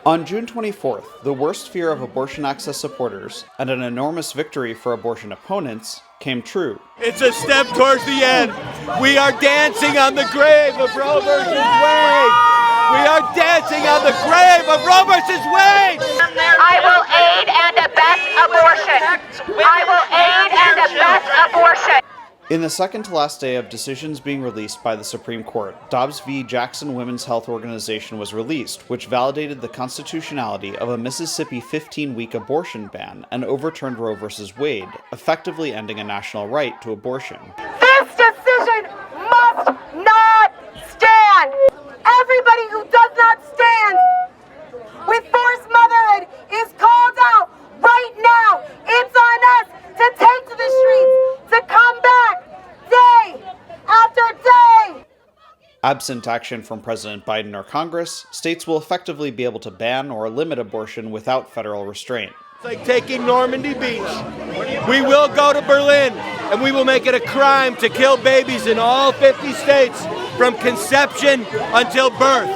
On June 24th, the worst fear of abortion access supporters and an enormous victory for abortion opponents came true. It's a step towards the end. We are dancing on the grave of Roe versus Wade. We are dancing on the grave of Roe versus Wade. I will aid and abet abortion. I will aid and abet abortion. In the second-to-last day of decisions being released by the Supreme Court, Dobbs v. Jackson Women's Health Organization was released, which validated the constitutionality of a Mississippi 15-week abortion ban and overturned Roe v. Wade, effectively ending a national right to abortion. This decision must not stand. Everybody who does not stand with forced motherhood is called out right now. It's on us to take to the streets, to come back day after day. Absent action from President Biden or Congress, states will effectively be able to ban or limit abortion without federal restraint. It's like taking Normandy Beach. We will go to Berlin, and we will make it a crime to kill babies in all 50 states from conception until birth.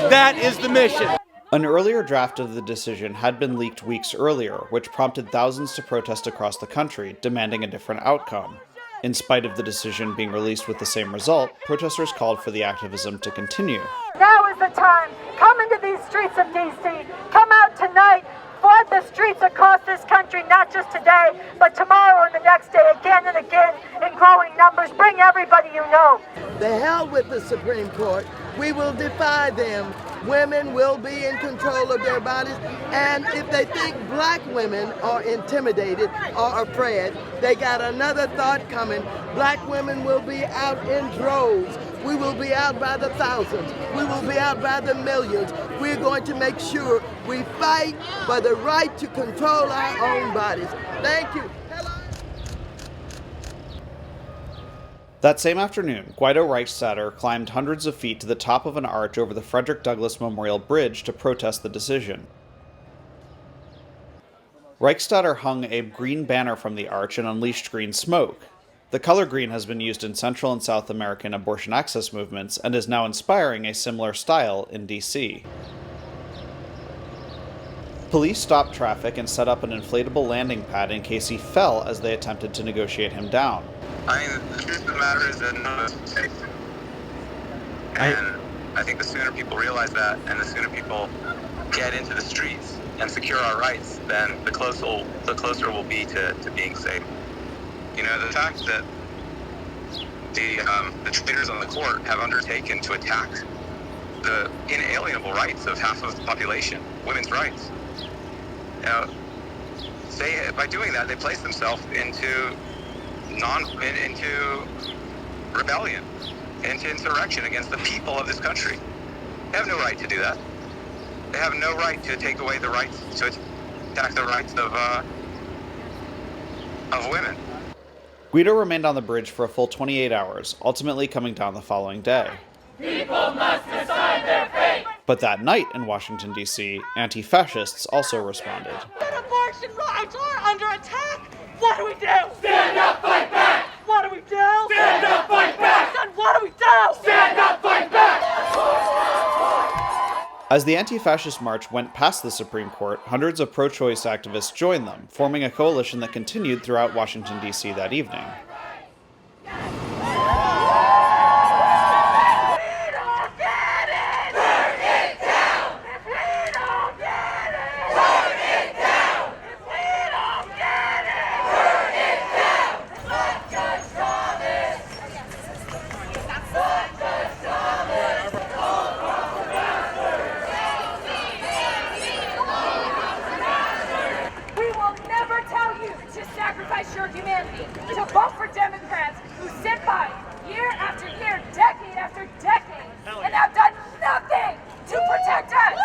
That is the mission. An earlier draft of the decision had been leaked weeks earlier, which prompted thousands to protest across the country, demanding a different outcome. In spite of the decision being released with the same result, protesters called for the activism to continue. Now is the time. Come into these streets of D.C. Come out tonight. Flood the streets across this country, not just today, but tomorrow and the next day, again and again, in growing numbers. Bring everybody you know. The hell with the Supreme Court. We will defy them. Women will be in control of their bodies, and if they think black women are intimidated or afraid, they got another thought coming. Black women will be out in droves. We will be out by the thousands. We will be out by the millions. We're going to make sure we fight for the right to control our own bodies. Thank you. That same afternoon, Guido Reichstadter climbed hundreds of feet to the top of an arch over the Frederick Douglass Memorial Bridge to protest the decision. Reichstadter hung a green banner from the arch and unleashed green smoke. The color green has been used in Central and South American abortion access movements and is now inspiring a similar style in D.C. Police stopped traffic and set up an inflatable landing pad in case he fell as they attempted to negotiate him down. I mean, the truth of the matter is that none of us are safe. And I think the sooner people realize that, and the sooner people get into the streets and secure our rights, then the closer we'll be to being safe. You know, the fact that the traitors on the court have undertaken to attack the inalienable rights of half of the population, women's rights. You know, by doing that, they place themselves into rebellion, into insurrection against the people of this country. They have no right to do that. They have no right to take away the rights, to attack the rights of women. Guido remained on the bridge for a full 28 hours, ultimately coming down the following day. People must decide their fate! But that night in Washington, D.C., anti-fascists also responded. When abortion rights are under attack, what do we do? Stand up, fight back! What do we do? Stand up, fight back! Then what do we do? Stand up, fight back! As the anti-fascist march went past the Supreme Court, hundreds of pro-choice activists joined them, forming a coalition that continued throughout Washington, D.C. that evening. Your humanity to vote for Democrats who sit by year after year, decade after decade, and have done nothing to protect us.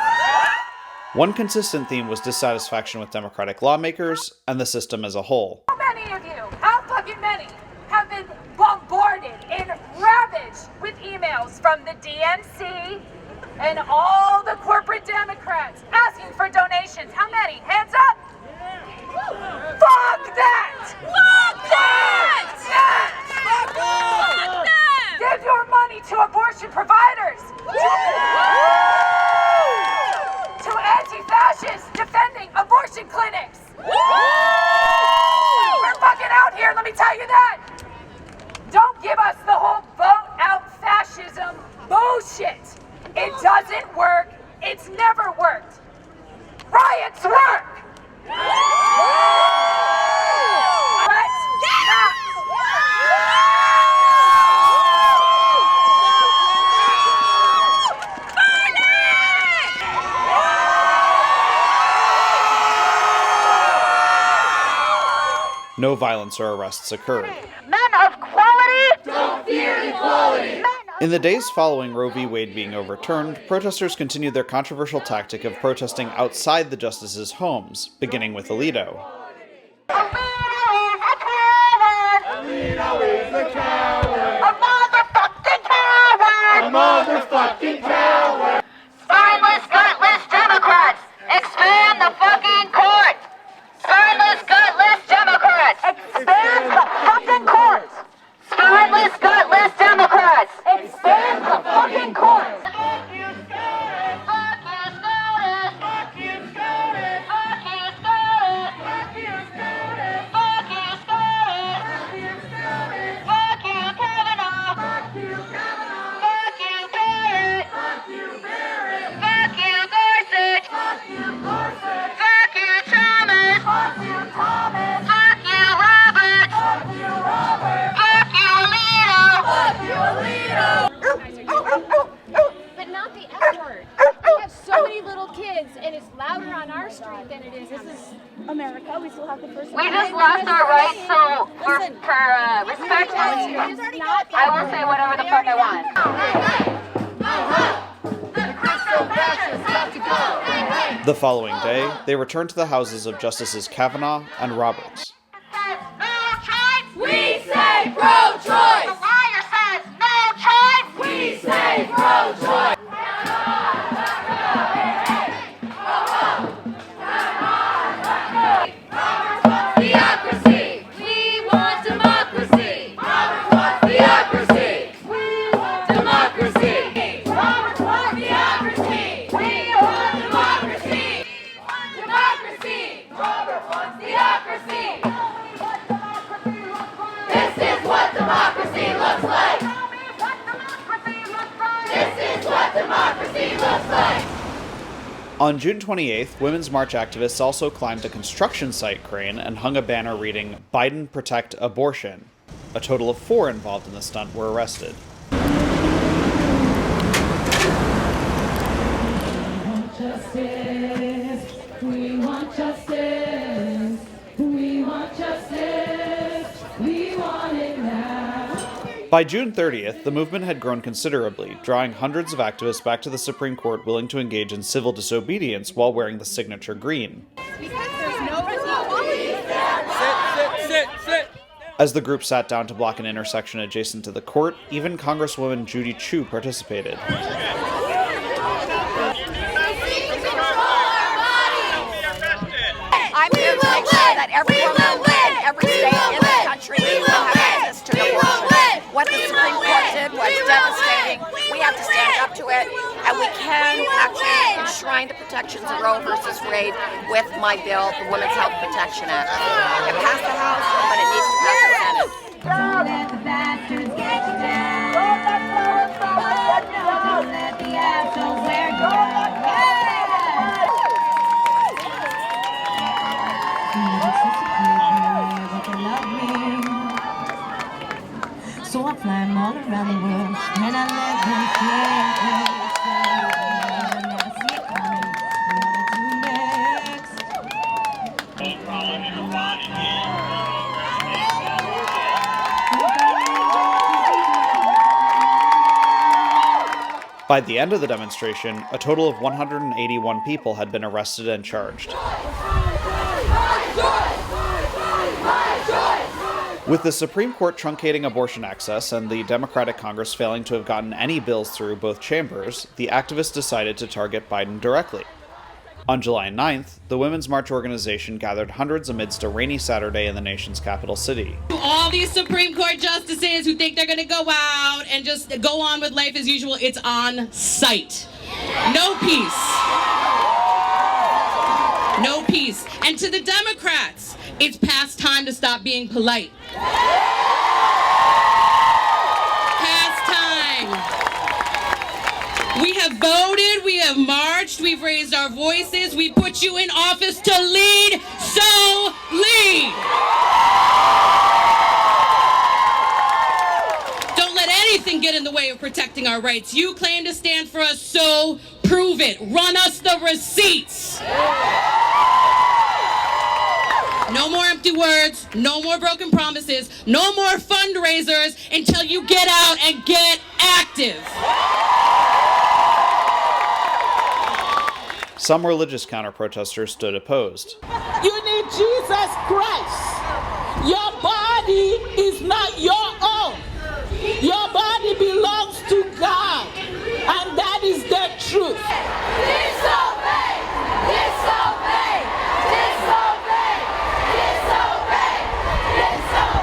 One consistent theme was dissatisfaction with Democratic lawmakers and the system as a whole. How many of you, how fucking many, have been bombarded and ravaged with emails from the DNC and all the corporate Democrats asking for donations? How many? Hands up. Fuck that! Fuck that! Fuck that! Give your money to abortion providers! To anti fascists defending abortion clinics. We're fucking out here, let me tell you that. Don't give us the whole vote out fascism bullshit. It doesn't work. It's never worked. Riots work. Let's not. No violence or arrests occurred. Men of quality Don't fear equality. In the days following Roe v. Wade being overturned, protesters continued their controversial tactic of protesting outside the justices' homes, beginning with Alito. Alito is a coward. A motherfucking coward! A motherfucking coward. Spineless, gutless Democrats! Expand the fucking court! Spineless, gutless Democrats! Expand the fucking court! Spineless, gutless Democrats! Expand the fucking court! Fuck you, SCOTUS. Fuck you, SCOTUS! Fuck you, SCOTUS. Fuck you, SCOTUS! Fuck you, SCOTUS. Fuck you, SCOTUS! Fuck you, SCOTUS. Fuck you, Kavanaugh! Fuck you, Kavanaugh. Fuck you, Barrett! Fuck you, Barrett. Fuck you, Gorsuch! Fuck you, Gorsuch. Fuck you, Thomas! Fuck you, Thomas. Fuck you, Roberts! Fuck you, Robert. Fuck you, Alito! Fuck you, Alito. But not the F word. We have so many little kids, and it's louder on our street than it is. This is America. We still have the First We Amendment. just lost our rights, so for Listen, respect, not I will say whatever the fuck I want. The Crystal fascists got to go. The following day, they returned to the houses of Justices Kavanaugh and Roberts. We say pro-choice. The liar says no choice. We say pro-choice. Theocracy. We want democracy. Roberts wants theocracy. We want democracy. Roberts wants theocracy. We want democracy. Democracy. Roberts wants theocracy. This is what democracy looks like. This is what democracy looks like. On June 28th, Women's March activists also climbed a construction site crane and hung a banner reading, "Biden Protect Abortion." A total of 4 involved in the stunt were arrested. Justice, we want justice, we want justice, we want it now. By June 30th, the movement had grown considerably, drawing hundreds of activists back to the Supreme Court willing to engage in civil disobedience while wearing the signature green. Sit. As the group sat down to block an intersection adjacent to the court, even Congresswoman Judy Chu participated. I'm here to make sure that every woman in every state in the country will have access to abortion. What the Supreme Court did was devastating. We have to stand up to it, and we can actually enshrine the protections of Roe versus Wade with my bill, the Women's Health Protection Act. It passed the House, but it needs to pass the Senate. Don't let the bastards get you down. Don't let the assholes wear you down. So I'm flying all around the world, and I let them never see it coming. What to do next? By the end of the demonstration, a total of 181 people had been arrested and charged. With the Supreme Court truncating abortion access and the Democratic Congress failing to have gotten any bills through both chambers, the activists decided to target Biden directly. On July 9th, the Women's March organization gathered hundreds amidst a rainy Saturday in the nation's capital city. All these Supreme Court justices who think they're going to go out and just go on with life as usual, it's on sight. No peace. No peace. And to the Democrats, it's past time to stop being polite. Past time. We have voted, we have marched, we've raised our voices, we put you in office to lead, so lead. Don't let anything get in the way of protecting our rights. You claim to stand for us, so prove it. Run us the receipts. No more empty words, no more broken promises, no more fundraisers until you get out and get active. Some religious counter-protesters stood opposed. You need Jesus Christ. Your body is not your own. Your body belongs to God, and that is the truth. Disobey! Disobey! Disobey! Disobey! Disobey!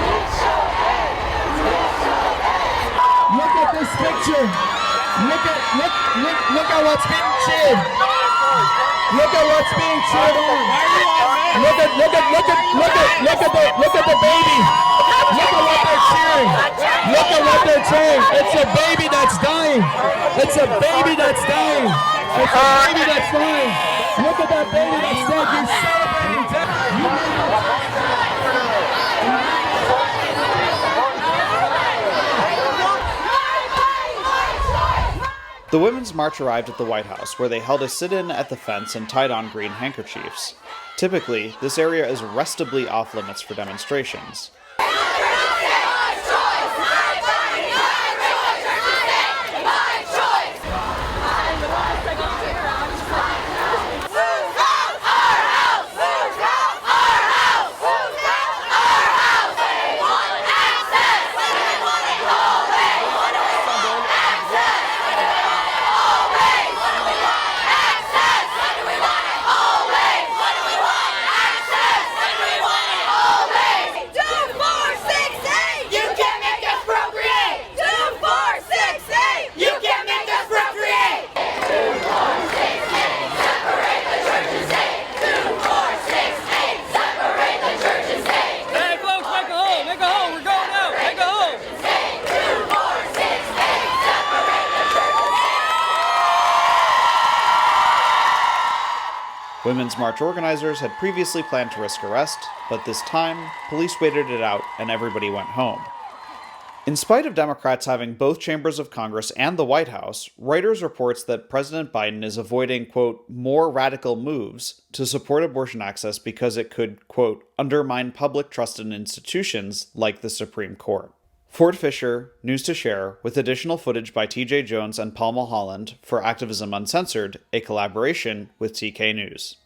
Disobey! Disobey! Look at this picture. Look at what's being cheered. Look at what's being cheered on. Look at the baby. Look at what they're cheering. Look at what they're cheering. It's a baby that's dying. It's a baby that's dying. It's a baby that's dying. Look at that baby that's dead. You're celebrating death. The Women's March arrived at the White House, where they held a sit-in at the fence and tied on green handkerchiefs. Typically, this area is restably off-limits for demonstrations. Women's March organizers had previously planned to risk arrest, but this time, police waited it out and everybody went home. In spite of Democrats having both chambers of Congress and the White House, Reuters reports that President Biden is avoiding, quote, more radical moves to support abortion access because it could, quote, undermine public trust in institutions like the Supreme Court. Ford Fisher, News to Share, with additional footage by TJ Jones and Paul Mulholland for Activism Uncensored, a collaboration with TK News.